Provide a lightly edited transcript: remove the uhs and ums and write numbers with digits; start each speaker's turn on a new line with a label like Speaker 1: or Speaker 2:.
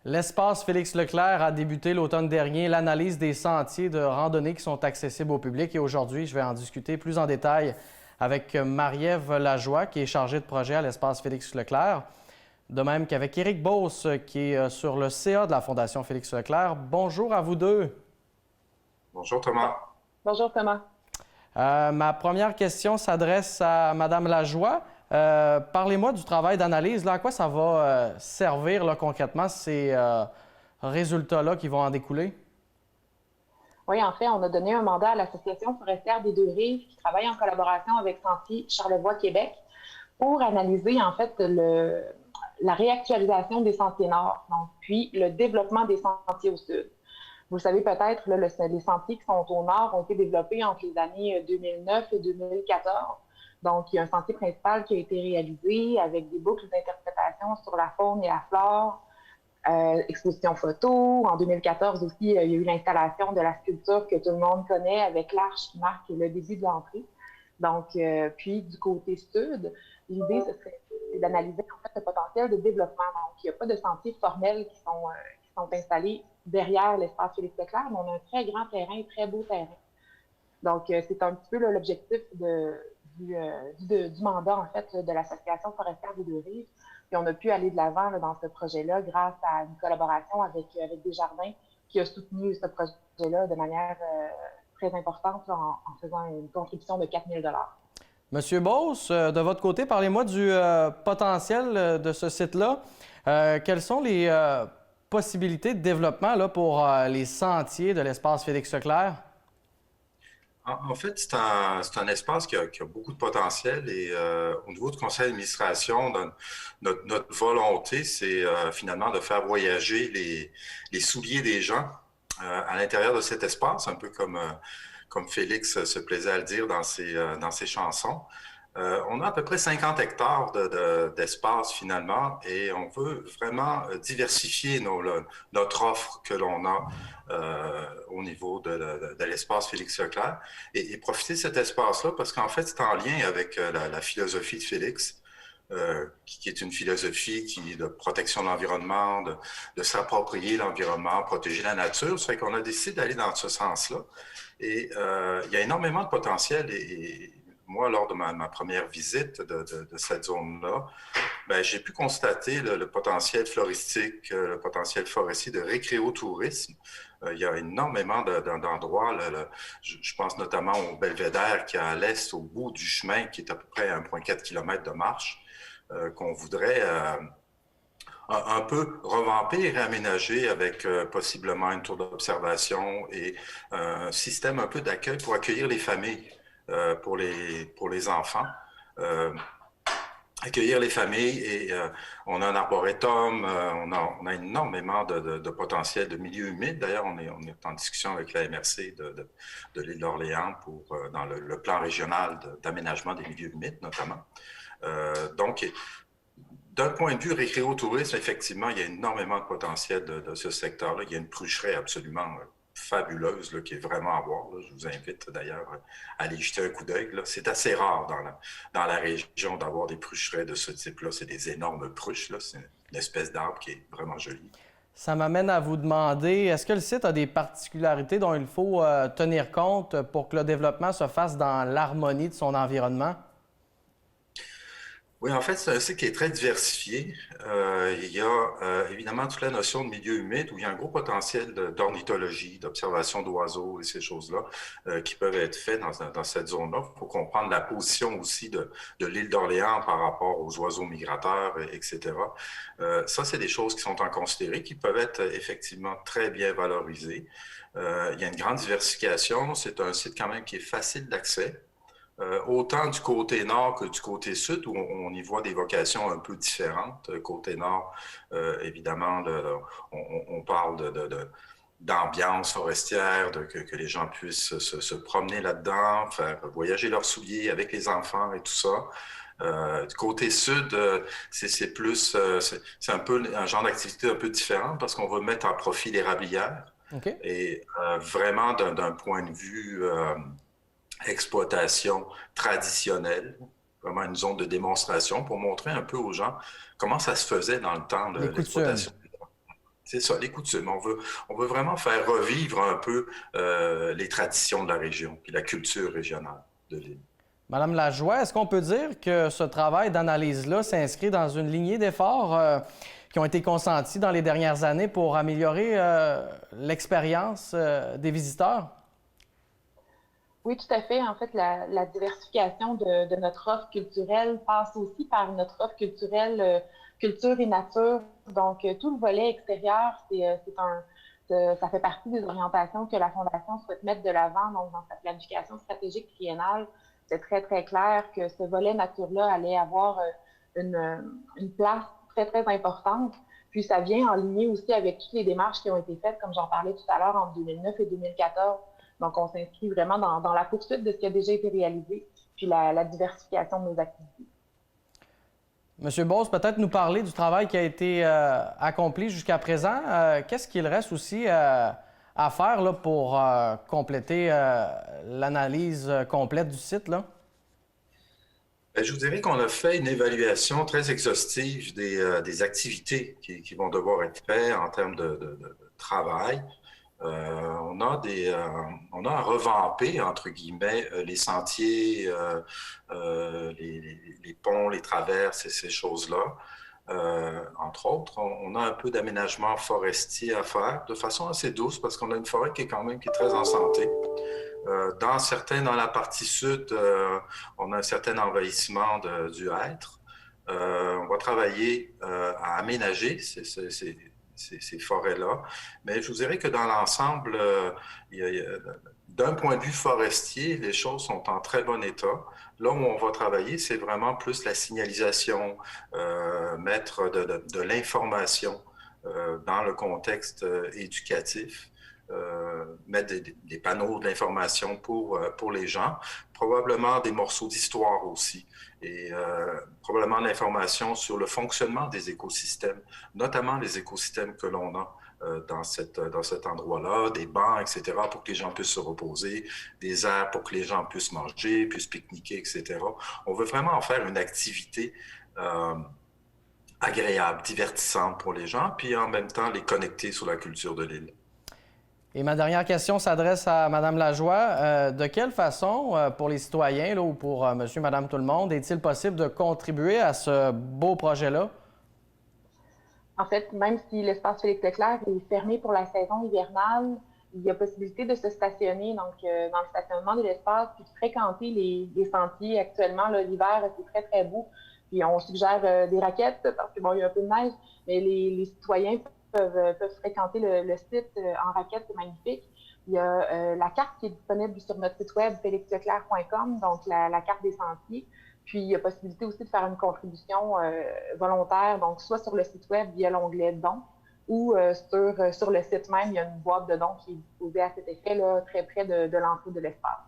Speaker 1: L'espace Félix-Leclerc a débuté l'automne dernier l'analyse des sentiers de randonnée qui sont accessibles au public. Et aujourd'hui, je vais en discuter plus en détail avec Marie-Ève Lajoie, qui est chargée de projet à l'espace Félix-Leclerc. De même qu'avec Éric Beauce, qui est sur le CA de la Fondation Félix-Leclerc. Bonjour à vous deux.
Speaker 2: Bonjour Thomas.
Speaker 3: Bonjour Thomas.
Speaker 1: Ma première question s'adresse à Mme Lajoie. Parlez-moi du travail d'analyse. À quoi ça va servir là, concrètement ces résultats-là qui vont en découler?
Speaker 3: Oui, en fait, on a donné un mandat à l'Association forestière des Deux-Rives qui travaille en collaboration avec Sentiers Charlevoix-Québec pour analyser en fait la réactualisation des sentiers nord, donc, puis le développement des sentiers au sud. Vous le savez peut-être, les sentiers qui sont au nord ont été développés entre les années 2009 et 2014. Donc, il y a un sentier principal qui a été réalisé avec des boucles d'interprétation sur la faune et la flore, exposition photo. En 2014 aussi, il y a eu l'installation de la sculpture que tout le monde connaît avec l'arche qui marque le début de l'entrée. Donc, puis du côté sud, l'idée, ce serait d'analyser en fait, le potentiel de développement. Donc, il n'y a pas de sentiers formels qui sont installés derrière l'espace Félix-Leclerc, mais on a un très grand terrain, un très beau terrain. Donc, c'est un petit peu là, l'objectif du mandat, en fait, de l'Association forestière des Deux-Rives. Puis on a pu aller de l'avant dans ce projet-là grâce à une collaboration avec Desjardins qui a soutenu ce projet-là de manière très importante là, en faisant une contribution de 4 000 $.
Speaker 1: Monsieur Beauce, de votre côté, parlez-moi du potentiel de ce site-là. Quelles sont les possibilités de développement là, pour les sentiers de l'espace Félix-Leclerc?
Speaker 2: En fait, c'est un espace qui a beaucoup de potentiel et au niveau du conseil d'administration, notre volonté, c'est finalement de faire voyager les souliers des gens à l'intérieur de cet espace, un peu comme Félix se plaisait à le dire dans ses chansons. On a à peu près 50 hectares d'espace finalement et on veut vraiment diversifier notre offre que l'on a au niveau de l'espace Félix-Leclerc et profiter de cet espace-là parce qu'en fait, c'est en lien avec la philosophie de Félix. Qui est une philosophie de protection de l'environnement, de s'approprier l'environnement, protéger la nature. Ça fait qu'on a décidé d'aller dans ce sens-là. Et il y a énormément de potentiel et moi, lors de ma première visite de cette zone-là, ben, j'ai pu constater le potentiel floristique, le potentiel forestier de récréotourisme. Il y a énormément d'endroits. Je pense notamment au Belvédère qui est à l'est, au bout du chemin, qui est à peu près 1,4 km de marche, qu'on voudrait un peu revampé et réaménagé avec possiblement une tour d'observation et un système un peu d'accueil pour accueillir les familles, pour les enfants. Accueillir les familles et on a un arboretum, on a énormément de potentiel de milieu humide. D'ailleurs, on est en discussion avec la MRC de l'île d'Orléans pour dans le plan régional d'aménagement des milieux humides notamment. Donc, d'un point de vue récréotourisme, effectivement, il y a énormément de potentiel de ce secteur-là. Il y a une prucherie absolument fabuleuse là, qui est vraiment à voir. Là. Je vous invite d'ailleurs à aller jeter un coup d'œil. C'est assez rare dans la région d'avoir des prucheraies de ce type-là. C'est des énormes pruches. C'est une espèce d'arbre qui est vraiment jolie.
Speaker 1: Ça m'amène à vous demander, est-ce que le site a des particularités dont il faut tenir compte pour que le développement se fasse dans l'harmonie de son environnement?
Speaker 2: Oui, en fait, c'est un site qui est très diversifié. Il y a évidemment toute la notion de milieu humide où il y a un gros potentiel d'ornithologie, d'observation d'oiseaux et ces choses-là qui peuvent être faites dans cette zone-là. Il faut comprendre la position aussi de l'île d'Orléans par rapport aux oiseaux migrateurs, etc. Ça, c'est des choses qui sont en considéré, qui peuvent être effectivement très bien valorisées. Il y a une grande diversification. C'est un site quand même qui est facile d'accès. Autant du côté nord que du côté sud, où on y voit des vocations un peu différentes. Côté nord, évidemment, on parle d'ambiance forestière, que les gens puissent se promener là-dedans, faire voyager leurs souliers avec les enfants et tout ça. Du côté sud, c'est plus, c'est un peu un genre d'activité un peu différente parce qu'on va mettre en profit l'érablière.
Speaker 1: OK.
Speaker 2: Et vraiment, d'un point de vue exploitation traditionnelle, vraiment une zone de démonstration pour montrer un peu aux gens comment ça se faisait dans le temps,
Speaker 1: Les coutumes.
Speaker 2: l'exploitation. C'est ça, les coutumes. On veut vraiment faire revivre un peu les traditions de la région et la culture régionale de l'île.
Speaker 1: Madame Lajoie, est-ce qu'on peut dire que ce travail d'analyse-là s'inscrit dans une lignée d'efforts qui ont été consentis dans les dernières années pour améliorer l'expérience des visiteurs?
Speaker 3: Oui, tout à fait. En fait, la diversification de notre offre culturelle passe aussi par notre offre culturelle culture et nature. Donc, tout le volet extérieur, ça fait partie des orientations que la Fondation souhaite mettre de l'avant. Donc, dans sa planification stratégique triennale, c'est très, très clair que ce volet nature-là allait avoir une place très, très importante. Puis, ça vient en ligne aussi avec toutes les démarches qui ont été faites, comme j'en parlais tout à l'heure, en 2009 et 2014. Donc, on s'inscrit vraiment dans la poursuite de ce qui a déjà été réalisé, puis la diversification de nos activités.
Speaker 1: Monsieur Beauce, peut-être nous parler du travail qui a été accompli jusqu'à présent. Qu'est-ce qu'il reste aussi à faire là, pour compléter l'analyse complète du site, là?
Speaker 2: Je vous dirais qu'on a fait une évaluation très exhaustive des activités qui vont devoir être faites en termes de travail. On a revampé, entre guillemets, les sentiers, les ponts, les traverses et ces choses-là. Entre autres, on a un peu d'aménagement forestier à faire de façon assez douce parce qu'on a une forêt qui est très en santé. Dans la partie sud, on a un certain envahissement du hêtre. On va travailler à aménager ces forêts-là. Mais je vous dirais que dans l'ensemble, d'un point de vue forestier, les choses sont en très bon état. Là où on va travailler, c'est vraiment plus la signalisation, mettre de l'information dans le contexte éducatif. Mettre des panneaux d'information pour les gens, probablement des morceaux d'histoire aussi, et probablement de l'information sur le fonctionnement des écosystèmes, notamment les écosystèmes que l'on a dans cet endroit-là, des bancs, etc., pour que les gens puissent se reposer, des aires pour que les gens puissent manger, puissent pique-niquer, etc. On veut vraiment en faire une activité agréable, divertissante pour les gens, puis en même temps les connecter sur la culture de l'île.
Speaker 1: Et ma dernière question s'adresse à Mme Lajoie. De quelle façon, pour les citoyens là, ou pour monsieur, madame, tout le monde, est-il possible de contribuer à ce beau projet-là?
Speaker 3: En fait, même si l'espace Félix Leclerc est fermé pour la saison hivernale, il y a possibilité de se stationner dans le stationnement de l'espace puis de fréquenter les sentiers. Actuellement, l'hiver, c'est très, très beau. Puis on suggère des raquettes parce qu'il y a un peu de neige, mais les citoyens peuvent fréquenter le site en raquettes, c'est magnifique. Il y a la carte qui est disponible sur notre site web felixleclerc.com, donc la carte des sentiers. Puis il y a possibilité aussi de faire une contribution volontaire, donc soit sur le site web via l'onglet dons ou sur le site même, il y a une boîte de dons qui est disposée à cet effet, là, très près de l'entrée de l'espace.